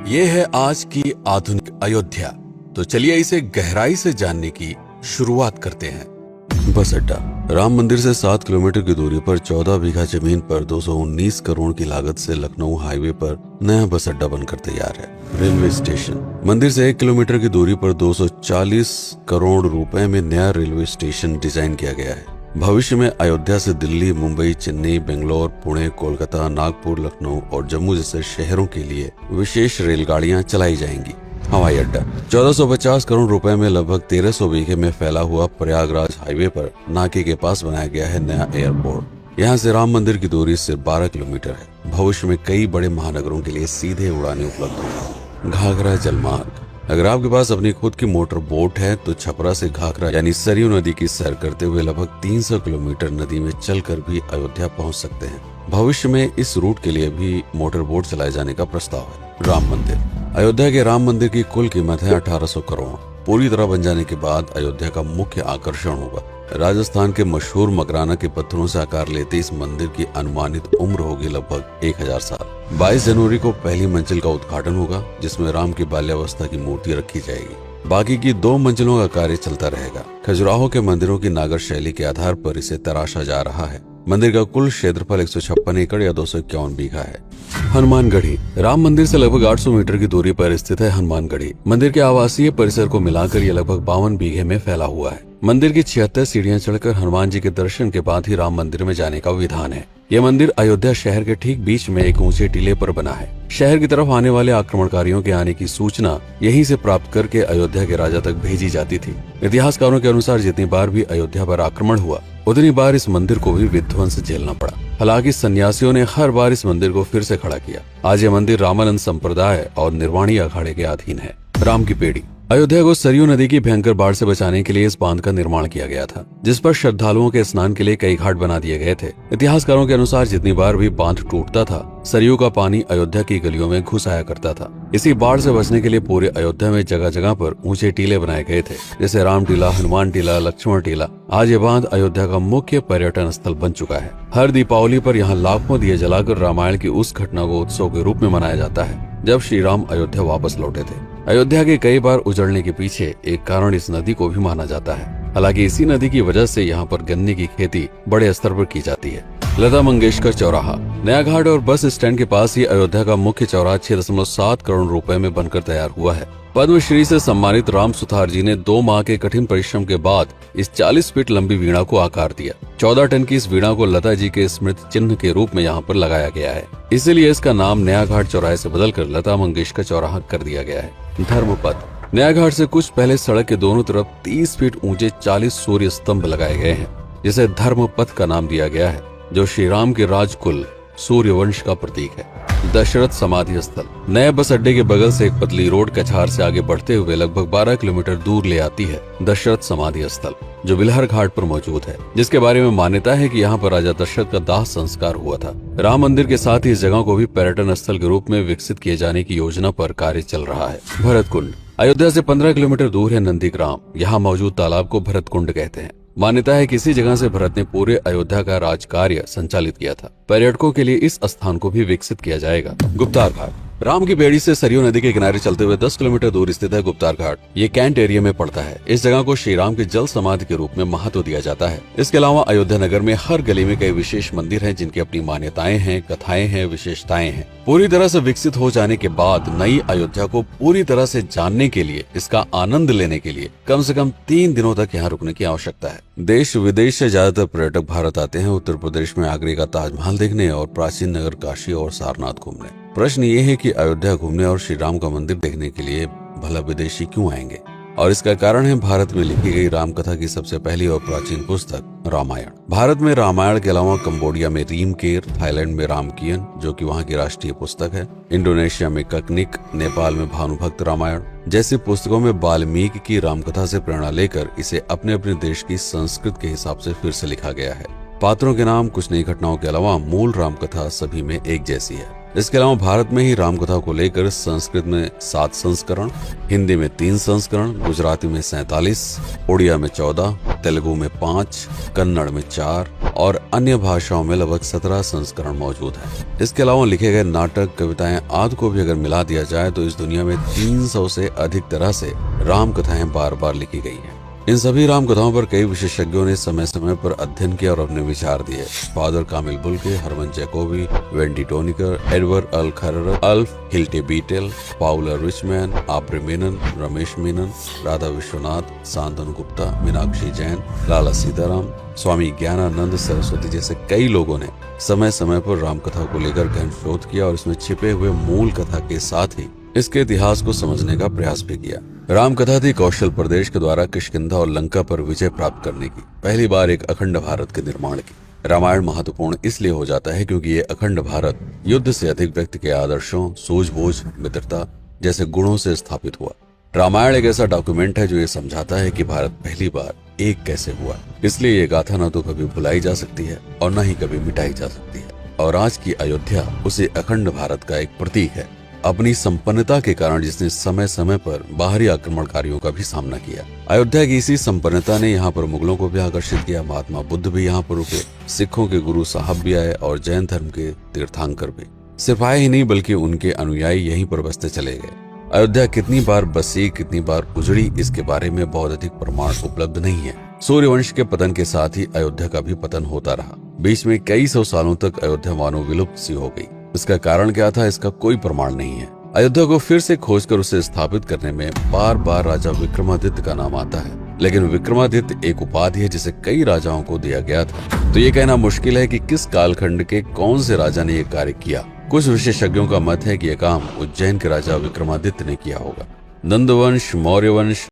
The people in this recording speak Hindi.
ये है आज की आधुनिक अयोध्या। तो चलिए इसे गहराई से जानने की शुरुआत करते हैं। बस अड्डा। राम मंदिर से 7 किलोमीटर की दूरी पर 14 बीघा जमीन पर 219 करोड़ की लागत से लखनऊ हाईवे पर नया बस अड्डा बनकर तैयार है। Railway station. मंदिर से 1 किलोमीटर की दूरी पर 240 करोड़ रुपए में नया रेलवे स्टेशन डिजाइन किया गया है। भविष्य में अयोध्या से दिल्ली, मुंबई, चेन्नई, बेंगलोर, पुणे, कोलकाता, नागपुर, लखनऊ और जम्मू जैसे शहरों के लिए विशेष रेलगाड़ियां चलाई जाएंगी। हवाई अड्डा। 1450 करोड़ रुपए में लगभग 1300 बीघे में फैला हुआ प्रयागराज हाईवे पर नाके के पास बनाया गया है नया एयरपोर्ट। यहाँ से राम मंदिर की दूरी सिर्फ 12 किलोमीटर है। भविष्य में कई बड़े महानगरों के लिए सीधे उड़ानें उपलब्ध होंगी। घाघरा जलमार्ग। अगर आपके पास अपनी खुद की मोटर बोट है तो छपरा से घाघरा यानी सरयू नदी की सैर करते हुए लगभग 300 किलोमीटर नदी में चलकर भी अयोध्या पहुंच सकते हैं। भविष्य में इस रूट के लिए भी मोटर बोट चलाए जाने का प्रस्ताव है। राम मंदिर। अयोध्या के राम मंदिर की कुल कीमत है 1800 करोड़। पूरी तरह बन जाने के बाद अयोध्या का मुख्य आकर्षण होगा। राजस्थान के मशहूर मकराना के पत्थरों से आकार लेते इस मंदिर की अनुमानित उम्र होगी लगभग 1000 साल। 22 जनवरी को पहली मंजिल का उद्घाटन होगा, जिसमें राम की बाल्यावस्था की मूर्ति रखी जाएगी। बाकी की 2 मंजिलों का कार्य चलता रहेगा। खजुराहो के मंदिरों की नागर शैली के आधार पर इसे तराशा जा रहा है। मंदिर का कुल क्षेत्रफल 156 एकड़ या 251 बीघा है। हनुमानगढ़ी। राम मंदिर से लगभग 800 मीटर की दूरी पर स्थित है हनुमानगढ़ी। मंदिर के आवासीय परिसर को मिलाकर यह लगभग 52 बीघे में फैला हुआ है। मंदिर की 76 सीढ़ियां चढ़कर हनुमान जी के दर्शन के बाद ही राम मंदिर में जाने का विधान है। यह मंदिर अयोध्या शहर के ठीक बीच में एक ऊंचे टीले पर बना है। शहर की तरफ आने वाले आक्रमणकारियों के आने की सूचना यहीं से प्राप्त करके अयोध्या के राजा तक भेजी जाती थी। इतिहासकारों के अनुसार जितनी बार भी अयोध्या पर आक्रमण हुआ उतनी बार इस मंदिर को भी विध्वंस झेलना पड़ा। हालांकि सन्यासियों ने हर बार इस मंदिर को फिर से खड़ा किया। आज ये मंदिर रामानंद संप्रदाय और निर्वाणी अखाड़े के अधीन है। राम की पेड़ी। अयोध्या को सरयू नदी की भयंकर बाढ़ से बचाने के लिए इस बांध का निर्माण किया गया था, जिस पर श्रद्धालुओं के स्नान के लिए कई घाट बना दिए गए थे। इतिहासकारों के अनुसार जितनी बार भी बांध टूटता था, सरयू का पानी अयोध्या की गलियों में घुस आया करता था। इसी बाढ़ से बचने के लिए पूरे अयोध्या में जगह जगह पर ऊंचे टीले बनाए गए थे, जैसे राम टीला, हनुमान टीला, लक्ष्मण टीला। आज ये बांध अयोध्या का मुख्य पर्यटन स्थल बन चुका है। हर दीपावली पर यहाँ लाखों दिए जलाकर रामायण की उस घटना को उत्सव के रूप में मनाया जाता है जब श्री राम अयोध्या वापस लौटे थे। अयोध्या के कई बार उजड़ने के पीछे एक कारण इस नदी को भी माना जाता है। हालांकि इसी नदी की वजह से यहाँ पर गन्ने की खेती बड़े स्तर पर की जाती है। लता मंगेशकर चौराहा। नया घाट और बस स्टैंड के पास ही अयोध्या का मुख्य चौराहा 6.7 करोड़ रुपए में बनकर तैयार हुआ है। पद्मश्री से सम्मानित राम सुथार जी ने 2 माह के कठिन परिश्रम के बाद इस 40 फीट लंबी वीणा को आकार दिया। 14 टन की इस वीणा को लता जी के स्मृति चिन्ह के रूप में यहाँ पर लगाया गया है। इसीलिए इसका नाम नया घाट चौराहे से बदलकर लता मंगेशकर चौराहा कर दिया गया है। धर्मपथ। नया घाट से कुछ पहले सड़क के दोनों तरफ 30 फीट ऊंचे 40 सूर्य स्तंभ लगाए गए हैं, जिसे धर्मपथ का नाम दिया गया है, जो श्री राम के राजकुल सूर्यवंश का प्रतीक है। दशरथ समाधि स्थल। नए बस अड्डे के बगल से एक पतली रोड कछार से आगे बढ़ते हुए लगभग 12 किलोमीटर दूर ले आती है दशरथ समाधि स्थल, जो बिलहर घाट पर मौजूद है, जिसके बारे में मान्यता है कि यहाँ पर राजा दशरथ का दाह संस्कार हुआ था। राम मंदिर के साथ ही इस जगह को भी पर्यटन स्थल के रूप में विकसित किए जाने की योजना पर कार्य चल रहा है। भरत कुंड। अयोध्या से 15 किलोमीटर दूर है नंदीग्राम। यहाँ मौजूद तालाब को भरत कुंड कहते हैं। मान्यता है कि इसी जगह से भरत ने पूरे अयोध्या का राज कार्य संचालित किया था। पर्यटकों के लिए इस स्थान को भी विकसित किया जाएगा। गुप्तार घाट। राम की बेड़ी से सरयू नदी के किनारे चलते हुए 10 किलोमीटर दूर स्थित है गुप्तार घाट। ये कैंट एरिया में पड़ता है। इस जगह को श्री राम के जल समाधि के रूप में महत्व दिया जाता है। इसके अलावा अयोध्या नगर में हर गली में कई विशेष मंदिर हैं, जिनकी अपनी मान्यताएं हैं, कथाएं हैं, विशेषताएं हैं। पूरी तरह से विकसित हो जाने के बाद नई अयोध्या को पूरी तरह से जानने के लिए, इसका आनंद लेने के लिए कम से कम 3 दिनों तक यहाँ रुकने की आवश्यकता है। देश विदेश से ज्यादातर पर्यटक भारत आते हैं उत्तर प्रदेश में आगरे का ताजमहल देखने और प्राचीन नगर काशी और सारनाथ घूमने। प्रश्न ये है कि अयोध्या घूमने और श्री राम का मंदिर देखने के लिए भला विदेशी क्यों आएंगे? और इसका कारण है भारत में लिखी गई राम कथा की सबसे पहली और प्राचीन पुस्तक रामायण। भारत में रामायण के अलावा कंबोडिया में रीमकेर, थाईलैंड में रामकियन, जो कि वहाँ की राष्ट्रीय पुस्तक है, इंडोनेशिया में ककनिक, नेपाल में भानुभक्त रामायण जैसी पुस्तकों में वाल्मीकि की रामकथा से प्रेरणा लेकर इसे अपने अपने देश की संस्कृत के हिसाब से फिर से लिखा गया है। पात्रों के नाम, कुछ नई घटनाओं के अलावा मूल रामकथा सभी में एक जैसी है। इसके अलावा भारत में ही रामकथा को लेकर संस्कृत में 7 संस्करण, हिंदी में 3 संस्करण, गुजराती में 47, उड़िया में 14, तेलुगु में 5, कन्नड़ में 4 और अन्य भाषाओं में लगभग 17 संस्करण मौजूद हैं। इसके अलावा लिखे गए नाटक, कविताएं आदि को भी अगर मिला दिया जाए तो इस दुनिया में 300 से अधिक तरह से राम कथाएं बार बार लिखी गई हैं। इन सभी राम कथाओं पर कई विशेषज्ञों ने समय समय पर अध्ययन किया और अपने विचार दिए। Father Camille Bulcke, Hermann Jacobi, Wendy Doniger, Edward अल खरर, Alf Hiltebeitel, Paula Richman, Aubrey Menen, Ramesh Menon, Radha Vishwanath, Shantanu Gupta, Meenakshi Jain, Lala Sitaram, Swami Gyananand Saraswati जैसे कई लोगों ने समय समय पर राम कथा को लेकर गहन शोध किया और इसमें छिपे हुए मूल कथा के साथ ही इसके इतिहास को समझने का प्रयास भी किया। राम कथा थी कौशल प्रदेश के द्वारा किष्किंधा और लंका पर विजय प्राप्त करने की पहली बार एक अखंड भारत के निर्माण की। रामायण महत्वपूर्ण इसलिए हो जाता है क्योंकि ये अखंड भारत युद्ध से अधिक व्यक्ति के आदर्शों, सूझबूझ, मित्रता जैसे गुणों से स्थापित हुआ। रामायण एक ऐसा डॉक्यूमेंट है जो ये समझाता है कि भारत पहली बार एक कैसे हुआ। इसलिए ये गाथा न तो कभी भुलाई जा सकती है और न ही कभी मिटाई जा सकती है। और आज की अयोध्या उसे अखंड भारत का एक प्रतीक है, अपनी संपन्नता के कारण जिसने समय समय पर बाहरी आक्रमणकारियों का भी सामना किया। अयोध्या की इसी संपन्नता ने यहाँ पर मुगलों को भी आकर्षित किया। महात्मा बुद्ध भी यहाँ पर रुके, सिखों के गुरु साहब भी आए और जैन धर्म के तीर्थंकर भी। सिर्फ आए ही नहीं बल्कि उनके अनुयायी यहीं पर बसते चले गए। अयोध्या कितनी बार बसी, कितनी बार उजड़ी, इसके बारे में बहुत अधिक प्रमाण उपलब्ध नहीं है। सूर्यवंश के पतन के साथ ही अयोध्या का भी पतन होता रहा। बीच में कई सौ सालों तक अयोध्या मानो विलुप्त सी हो गई। इसका कारण क्या था, इसका कोई प्रमाण नहीं है। अयोध्या को फिर से खोजकर उसे स्थापित करने में बार बार राजा विक्रमादित्य का नाम आता है, लेकिन विक्रमादित्य एक उपाधि है जिसे कई राजाओं को दिया गया था। तो ये कहना मुश्किल है कि किस कालखंड के कौन से राजा ने यह कार्य किया। कुछ विशेषज्ञों का मत है कि यह काम उज्जैन के राजा विक्रमादित्य ने किया होगा। नंद वंश, मौर्य वंश,